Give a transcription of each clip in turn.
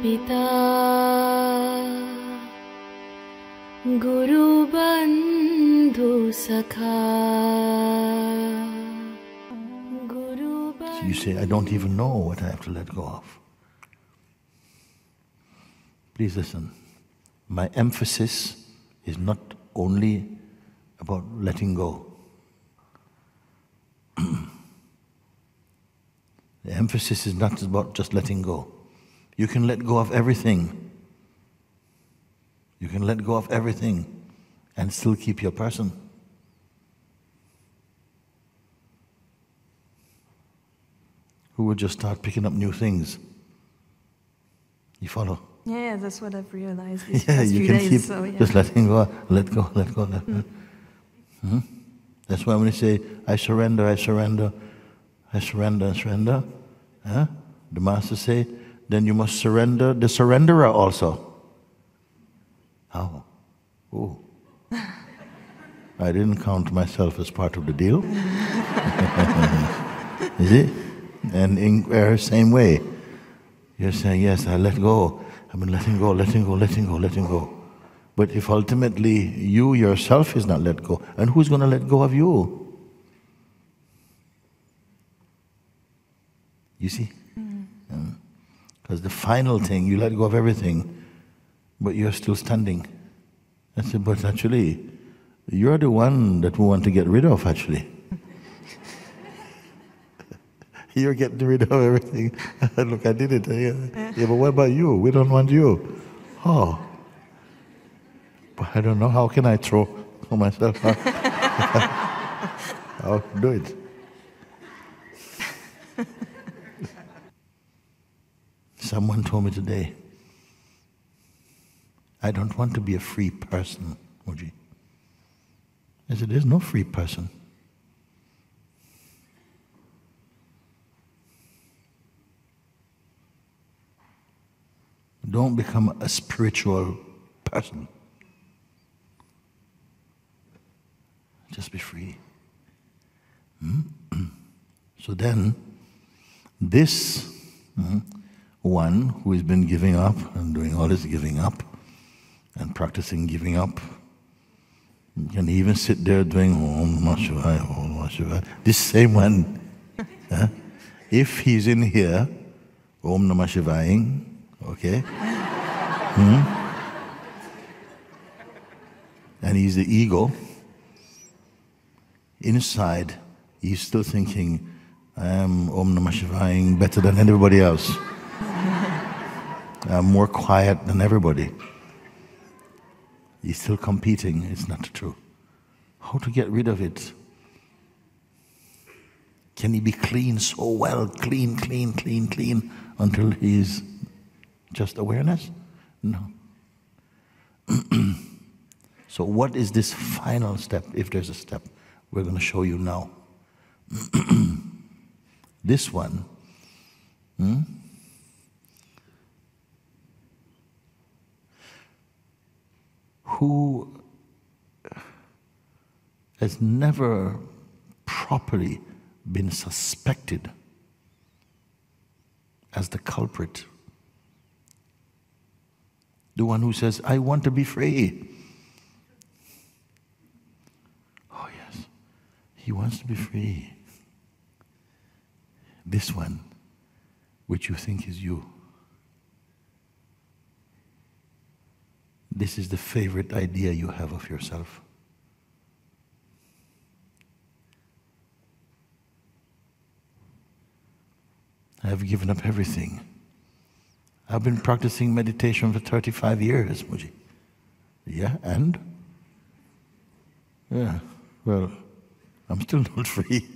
पिता गुरु बंधु सखा So you say, I don't even know what I have to let go of. Please listen. My emphasis is not only about letting go. The emphasis is not about just letting go. You can let go of everything. You can let go of everything and still keep your person. Who would just start picking up new things? You follow? Yeah, that's what I've realized these Yeah, past you few can days. keep So, yeah. just letting go, let go, let go, let go. That's why when you say, I surrender, I surrender, I surrender, I surrender, the Master say, then you must surrender the surrenderer also. How? Oh. I didn't count myself as part of the deal. Is it? And in same way, you're saying, yes, I let go. I've been letting go, letting go, letting go, letting go. But if ultimately you yourself is not let go, and who's going to let go of you? You see? Because the final thing, you let go of everything, but you're still standing. I said, but actually, you're the one that we want to get rid of, actually. You're getting rid of everything. Look, I did it. Yeah, but what about you? We don't want you. Oh. But I don't know. How can I throw myself out? I'll do it. Someone told me today, I don't want to be a free person, Moji. I said, there's no free person. Don't become a spiritual person. Just be free. So then, this one who has been giving up and doing all this giving up and practicing giving up, can even sit there doing Om Namah Shivaya, Om Namah Shivaya. This same one, if he's in here, Om Namah Shivaya, okay? And he's the ego. Inside, he's still thinking, I am Om Namah Shivaya better than everybody else. I'm more quiet than everybody. He's still competing. It's not true. How to get rid of it? Can he be clean so well? Clean, clean, clean, clean, until he's just awareness? No. So what is this final step, if there's a step? We're going to show you now. This one, who has never properly been suspected as the culprit. The one who says, I want to be free. Oh yes, he wants to be free. This one, which you think is you. This is the favorite idea you have of yourself. I have given up everything. I've been practicing meditation for 35 years, Muji. Yeah, and? Yeah, well, I'm still not free.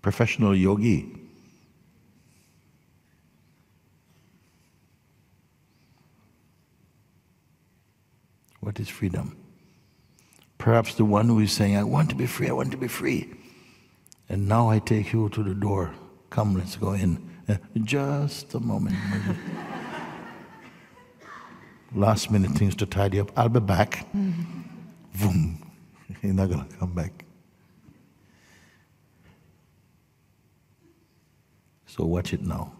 Professional yogi. What is freedom? Perhaps the one who is saying, I want to be free, I want to be free. And now I take you to the door. Come, let's go in. Just a moment. Last minute things to tidy up. I'll be back. Boom. You're not going to come back. So watch it now.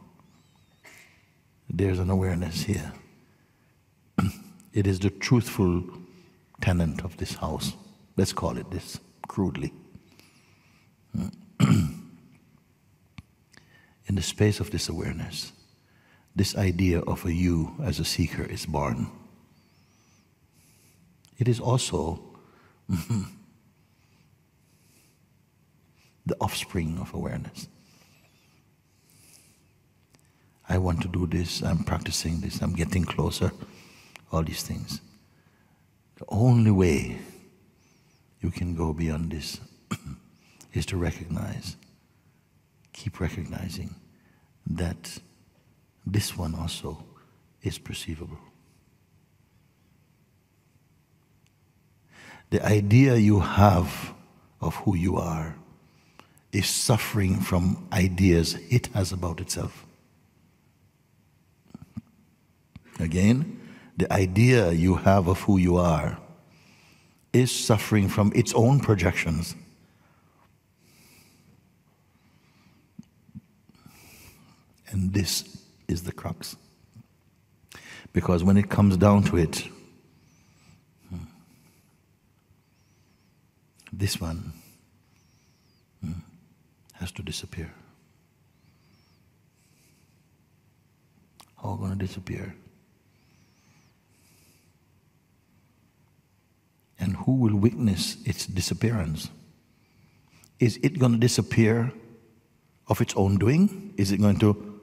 There's an awareness here. It is the truthful tenant of this house. Let's call it this, crudely. In the space of this awareness, this idea of a you as a seeker is born. It is also the offspring of awareness. I want to do this, I'm practicing this, I'm getting closer, all these things. The only way you can go beyond this is to recognize, keep recognizing that this one also is perceivable. The idea you have of who you are is suffering from ideas it has about itself. Again, the idea you have of who you are is suffering from its own projections. And this is the crux. Because when it comes down to it, this one has to disappear. How going to disappear? And who will witness its disappearance? Is it going to disappear of its own doing? Is it going to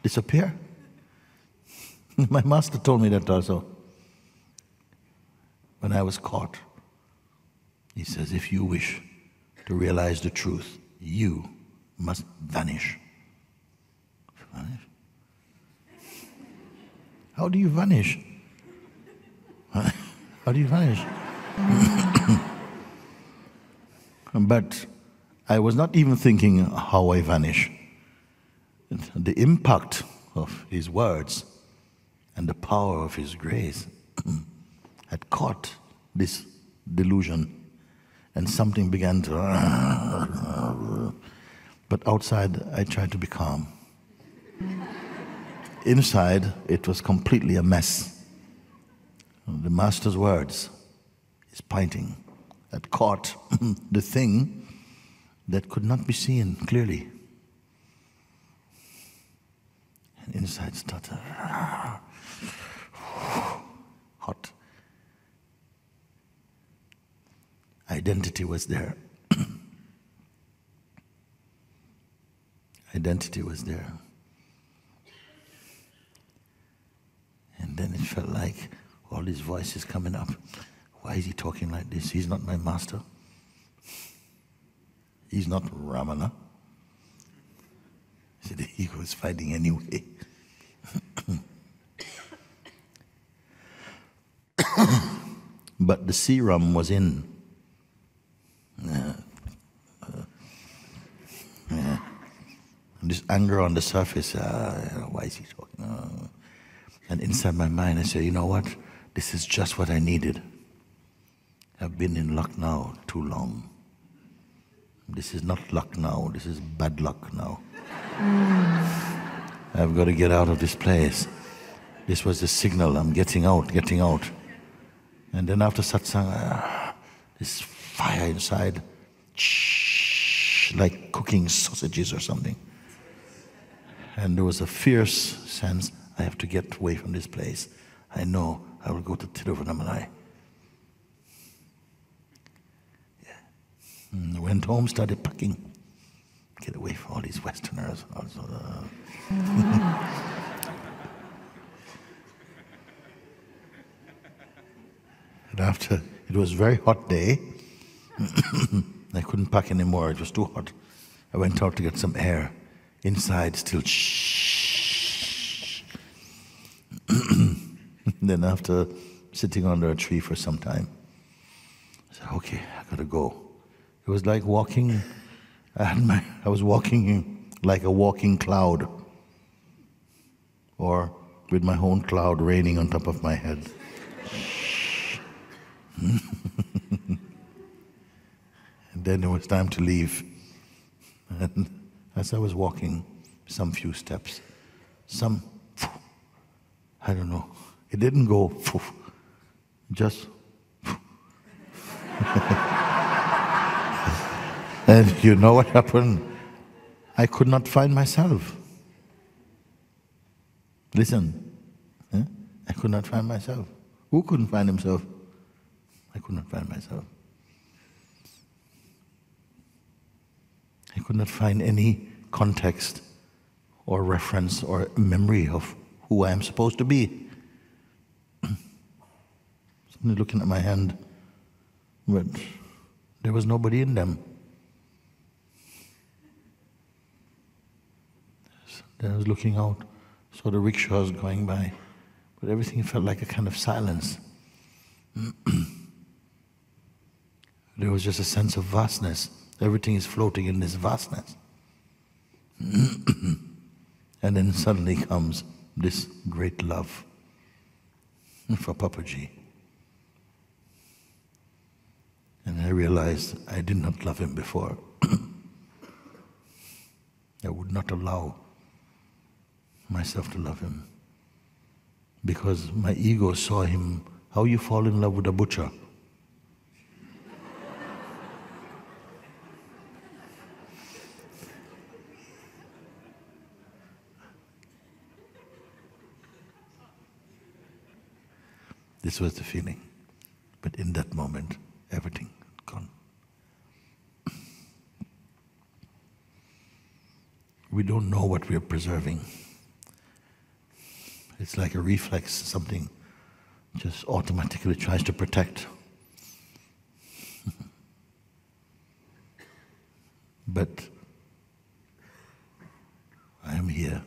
disappear? My master told me that also. When I was caught, he says, if you wish to realize the truth, you must vanish. Vanish? How do you vanish? How do you vanish? But I was not even thinking how I vanish. The impact of his words and the power of his grace had caught this delusion, and something began to... But outside, I tried to be calm. Inside, it was completely a mess. The master's words is pointing that caught the thing that could not be seen clearly. And inside started hot. Identity was there. Identity was there. And then it felt like all these voices coming up. Why is he talking like this? He's not my master. He's not Ramana. See, the ego is fighting anyway. But the serum was in. And this anger on the surface, why is he talking? And inside my mind I say, you know what? This is just what I needed. I've been in luck now too long. This is not luck now, this is bad luck now. I've got to get out of this place. This was the signal, I'm getting out. And then after satsang, this fire inside, like cooking sausages or something. And there was a fierce sense, I have to get away from this place. I know I will go to Tiruvannamalai. Yeah. Went home, started packing. Get away from all these Westerners. And after, it was a very hot day. I couldn't pack anymore, it was too hot. I went out to get some air. Inside, still shh. Then after sitting under a tree for some time, I said, okay, I gotta go. It was like walking, I was walking like a walking cloud, or with my own cloud raining on top of my head. And then it was time to leave. And as I was walking, some few steps, some, I don't know, it didn't go, just, and you know what happened? I could not find myself. Listen, I could not find myself. Who couldn't find himself? I could not find myself. I could not find any context or reference or memory of who I am supposed to be. Somebody looking at my hand, but there was nobody in them. Then I was looking out, saw the rickshaws going by, but everything felt like a kind of silence. There was just a sense of vastness. Everything is floating in this vastness. And then suddenly comes this great love for Papaji. And I realized I did not love him before. I would not allow myself to love him, because my ego saw him. How you fall in love with a butcher? This was the feeling. But in that moment, everything gone. We don't know what we are preserving. It's like a reflex, something just automatically tries to protect. But I am here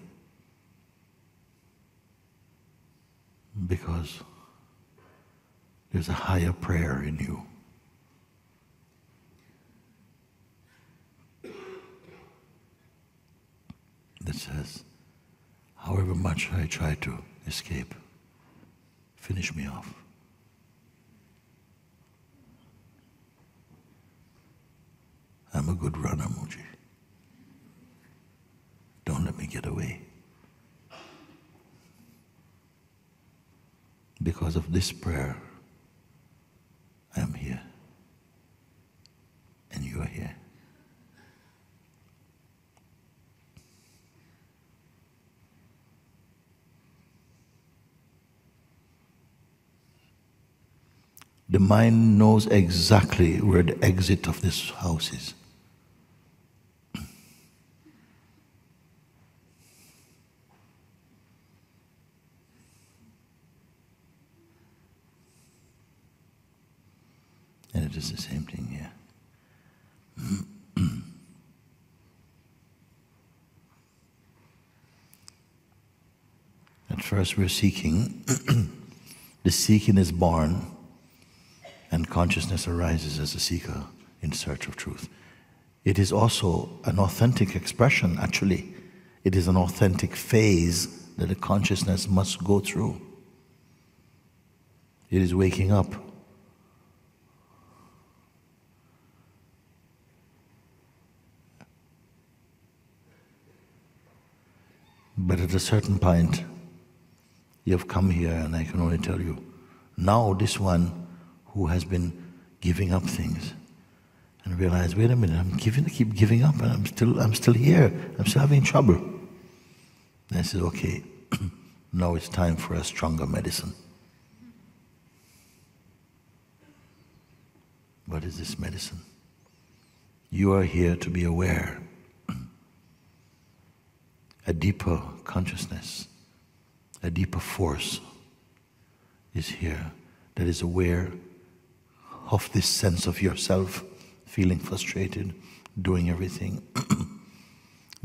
because there's a higher prayer in you. That says, however much I try to escape, finish me off. I'm a good runner, Muji. Don't let me get away. Because of this prayer, I am here. And you are here. The mind knows exactly where the exit of this house is. And it is the same thing here. At first we're seeking. The seeking is born, and consciousness arises as a seeker in search of truth. It is also an authentic expression, actually. It is an authentic phase that the consciousness must go through. It is waking up. But at a certain point, you have come here, and I can only tell you, now this one who has been giving up things, and realize, wait a minute, I keep giving up, and I'm still here. I'm still having trouble. And I said, okay, now it's time for a stronger medicine. What is this medicine? You are here to be aware. A deeper consciousness, a deeper force is here that is aware of this sense of yourself, feeling frustrated, doing everything.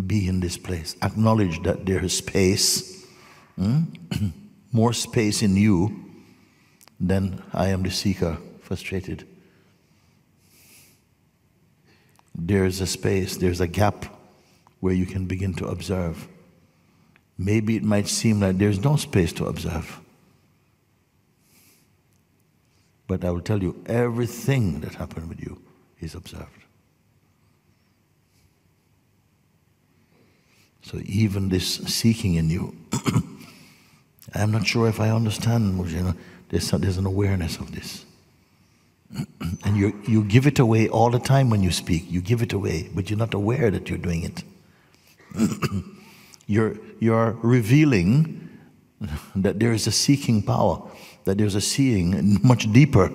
Be in this place. Acknowledge that there is space, more space in you than I am the seeker, frustrated. There's a space, there's a gap where you can begin to observe. Maybe it might seem like there's no space to observe. But I will tell you, everything that happened with you is observed. So even this seeking in you, I'm not sure if I understand, there's an awareness of this. And you give it away all the time when you speak. You give it away, but you're not aware that you're doing it. You're revealing that there is a seeking power, that there's a seeing much deeper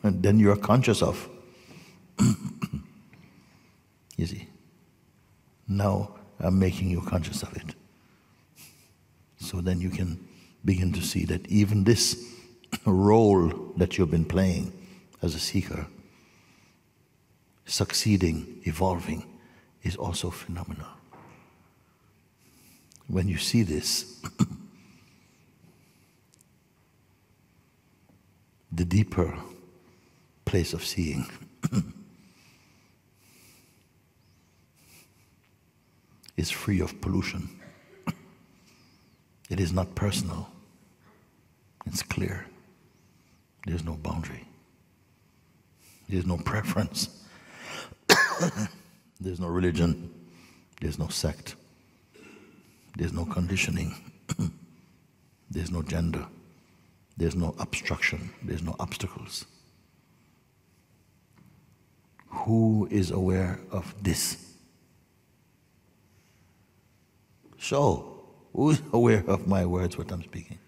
than you're conscious of. You see? Now I'm making you conscious of it. So then you can begin to see that even this role that you've been playing as a seeker, succeeding, evolving, is also phenomenal. When you see this, the deeper place of seeing is free of pollution. It is not personal. It's clear. There's no boundary. There's no preference. There's no religion. There's no sect. There's no conditioning. There's no gender. There's no obstruction. There's no obstacles. Who is aware of this? So, who is aware of my words, what I'm speaking?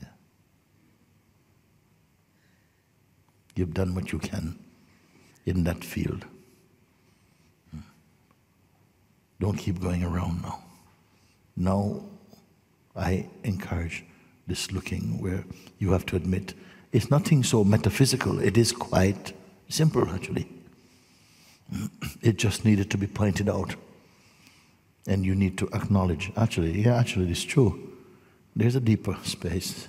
Yeah. You've done what you can in that field. Don't keep going around now. Now, I encourage this looking where you have to admit it's nothing so metaphysical. It is quite simple, actually. It just needed to be pointed out. And you need to acknowledge, actually, it's true. There's a deeper space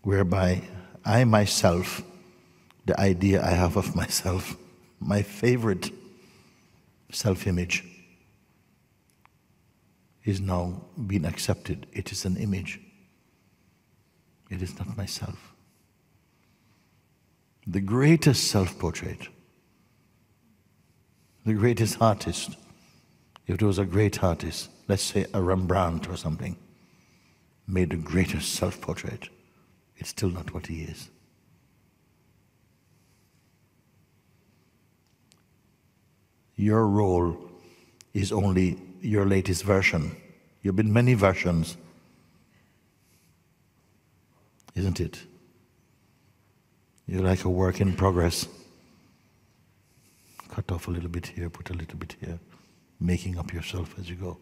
whereby I myself, the idea I have of myself, my favorite self-image, is now being accepted. It is an image. It is not myself. The greatest self-portrait, the greatest artist, if there was a great artist, let's say a Rembrandt or something, made the greatest self-portrait, it's still not what he is. Your role is only your latest version. You've been many versions, isn't it? You're like a work in progress. Cut off a little bit here, put a little bit here, making up yourself as you go.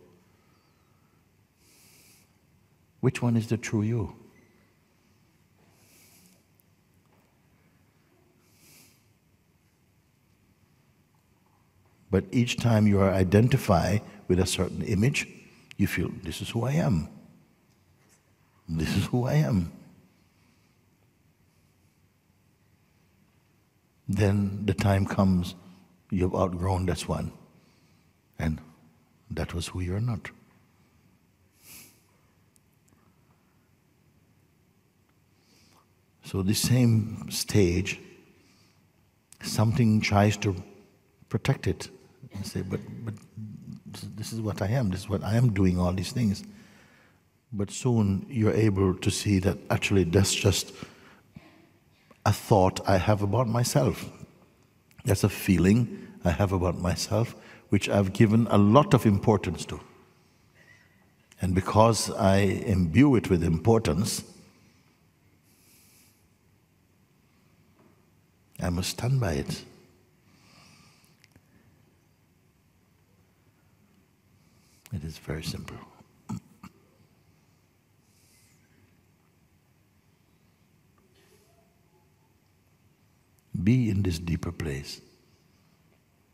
Which one is the true you? But each time you identify with a certain image, you feel, this is who I am. This is who I am. Then the time comes, you've outgrown this one. And that was who you're not. So the same stage, something tries to protect it and say, but this is what I am, this is what I am doing, all these things. But soon you're able to see that actually that's just a thought I have about myself. That's a feeling I have about myself, which I've given a lot of importance to. And because I imbue it with importance, I must stand by it. It is very simple. Be in this deeper place.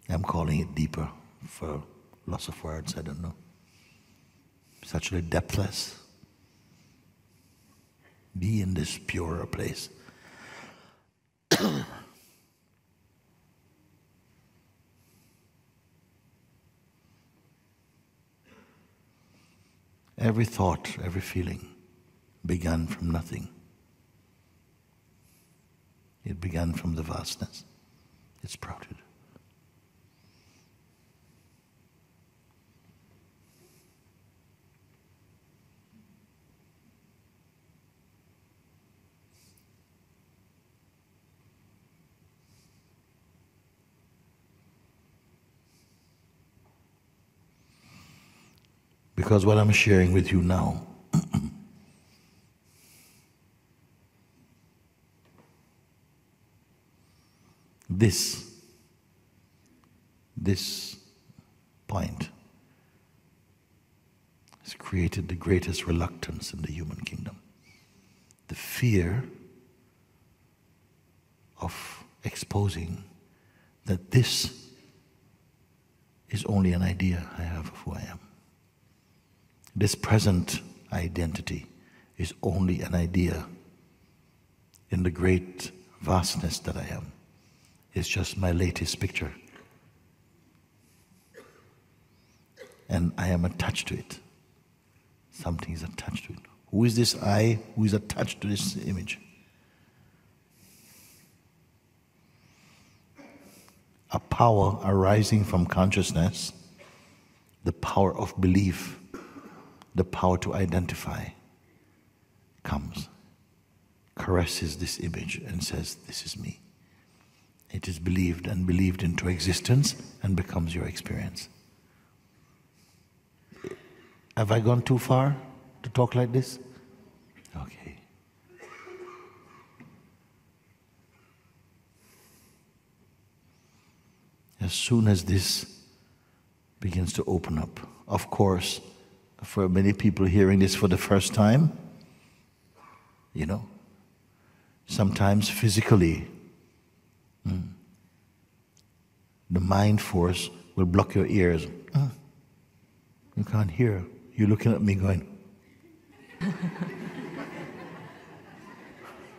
I'm calling it deeper for loss of words, I don't know. It's actually depthless. Be in this purer place. Every thought, every feeling began from nothing. It began from the vastness. It sprouted. Because what I'm sharing with you now this point has created the greatest reluctance in the human kingdom. The fear of exposing that this is only an idea I have of who I am. This present identity is only an idea in the great vastness that I am. It's just my latest picture. And I am attached to it. Something is attached to it. Who is this I who is attached to this image? A power arising from consciousness, the power of belief, the power to identify, comes, caresses this image and says, this is me. It is believed and believed into existence and becomes your experience. Have I gone too far to talk like this? Okay. As soon as this begins to open up, of course, for many people hearing this for the first time, you know, sometimes physically, the mind force will block your ears. You can't hear. You're looking at me going,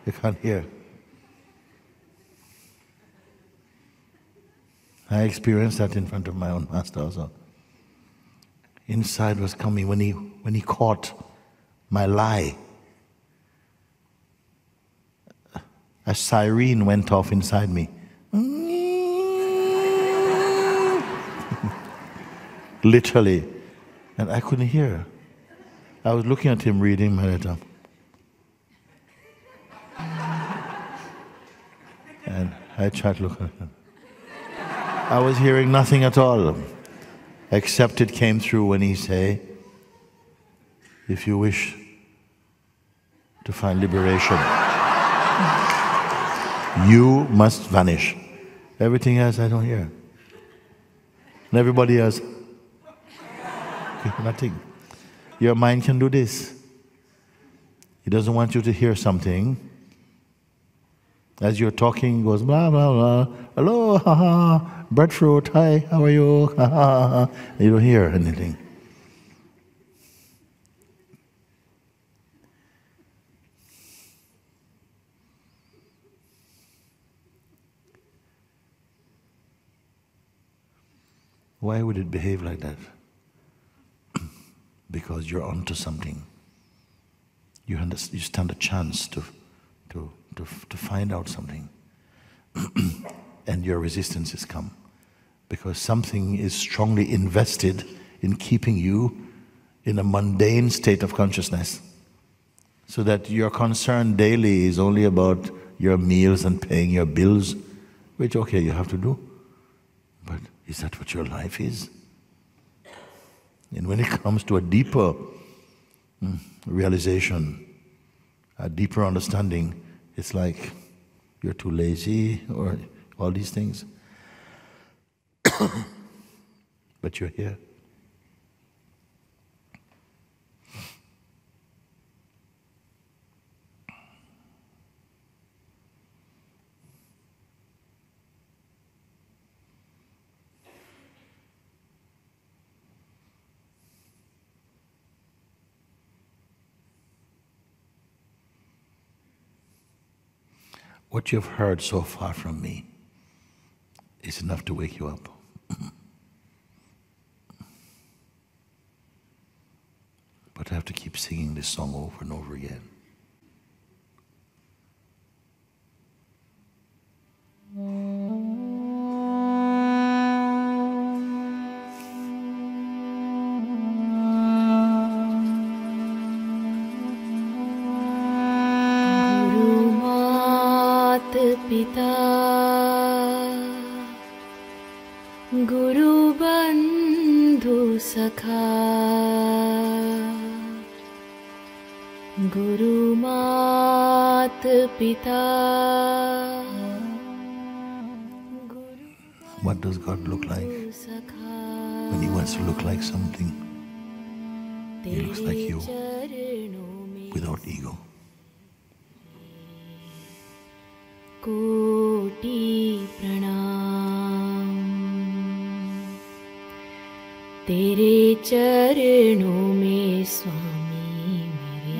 you can't hear. I experienced that in front of my own master also. Inside was coming when he caught my lie. A siren went off inside me. Literally. And I couldn't hear. I was looking at him reading my letter. And I tried to look at him. I was hearing nothing at all. Except it came through when he say, if you wish to find liberation, you must vanish. Everything else I don't hear. And everybody else, nothing. Your mind can do this. He doesn't want you to hear something. As you're talking, it goes blah, blah, blah. Hello, haha. Breadfruit, hi, how are you? Ha, ha, ha. You don't hear anything. Why would it behave like that? Because you're onto something. You stand a chance to find out something. And your resistance has come. Because something is strongly invested in keeping you in a mundane state of consciousness. So that your concern daily is only about your meals and paying your bills, which, okay, you have to do. But is that what your life is? And when it comes to a deeper realization, a deeper understanding, it's like you're too lazy or all these things. But you're here. What you've heard so far from me is enough to wake you up. But I have to keep singing this song over and over again. गुरु बंधु सखा, गुरु मात पिता. What does God look like? When He wants to look like something, He looks like you, without ego. कोटि प्रणाम तेरे चरणों में स्वामी मेरे.